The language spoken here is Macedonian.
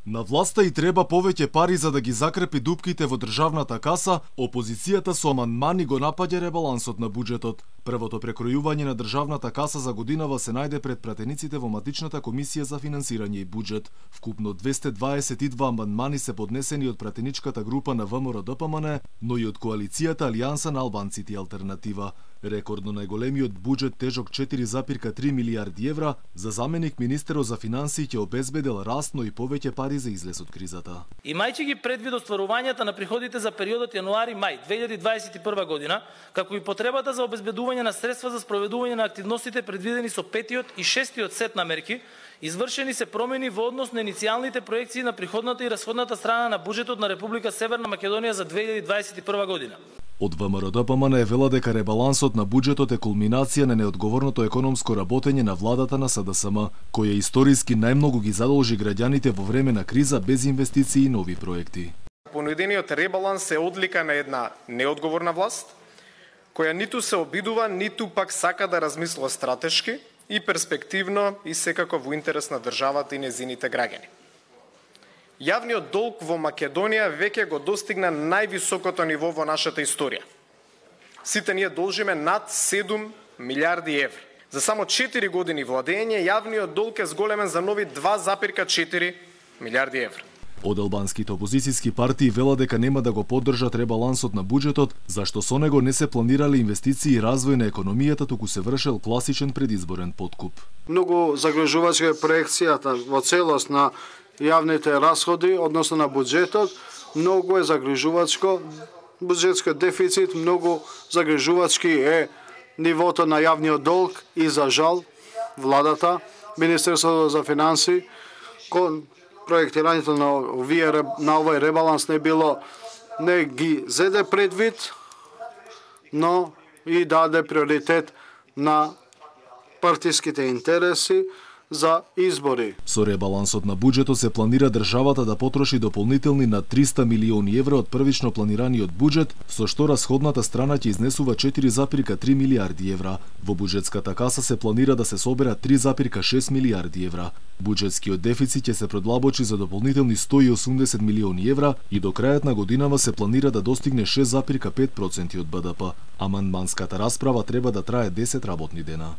На власта и треба повеќе пари за да ги закрепи дупките во државната каса, опозицијата со амандмани го напаѓа ребалансот на буџетот. Првото прекројување на државната каса за годинава се најде пред пратениците во матичната комисија за финансирање и буџет. Вкупно 222 амандмани се поднесени од пратеничката група на ВМРО-ДПМН, но и од коалицијата Алијанса на албанците и алтернатива. Рекордно најголемиот буџет тежок 4,3 милијарди евра за заменик министерот за финансии ќе обезбедил раст, но и повеќе пари за излез од кризата. Имајќи ги предвид остварувањата на приходите за периодот јануари-мај 2021 година, како и потребата за обезбедување на средства за спроведување на активностите предвидени со петиот и шестиот сет на мерки, извршени се промени во однос на иницијалните проекции на приходната и расходната страна на буџетот на Република Северна Македонија за 2021 година. Од ВМРО-ДПМН е вела дека ребалансот на буџетот е кулминација на неодговорното економско работење на владата на СДСМ, која историски најмногу ги задолжи граѓаните во време на криза без инвестиции и нови проекти. Понудениот ребаланс е одлика на една неодговорна власт, која ниту се обидува, ниту пак сака да размислува стратешки и перспективно и секако во интерес на државата и незините граѓани. Јавниот долг во Македонија веќе го достигна највисокото ниво во нашата историја. Сите ние должиме над 7 милијарди евра. За само 4 години владење, јавниот долг е зголемен за нови 2,4 милијарди евра. Од албанските опозицијски партии вела дека нема да го поддржат ребалансот на буџетот, зашто со него не се планирале инвестиции и развој на економијата, туку се вршел класичен предизборен подкуп. Многу загрижувачка е проекцијата во целост на јавните расходи, односно на буџетот, многу е загрижувачко, буџетскиот дефицит, многу загрижувачки е нивото на јавниот долг и за жал владата, Министерството за финансии, проектирањето на овој ребаланс не ги зеде предвид, но и даде приоритет на партиските интереси за избори. Со ребалансот на буџетот се планира државата да потроши дополнителни на 300 милиони евра од првично планираниот буџет, со што расходната страна ќе изнесува 4,3 милијарди евра. Во буџетската каса се планира да се собера 3,6 милијарди евра. Буџетскиот дефицит ќе се продлабочи за дополнителни 180 милиони евра и до крајот на годинава се планира да достигне 6,5% од БДП. Амандманската расправа треба да трае 10 работни дена.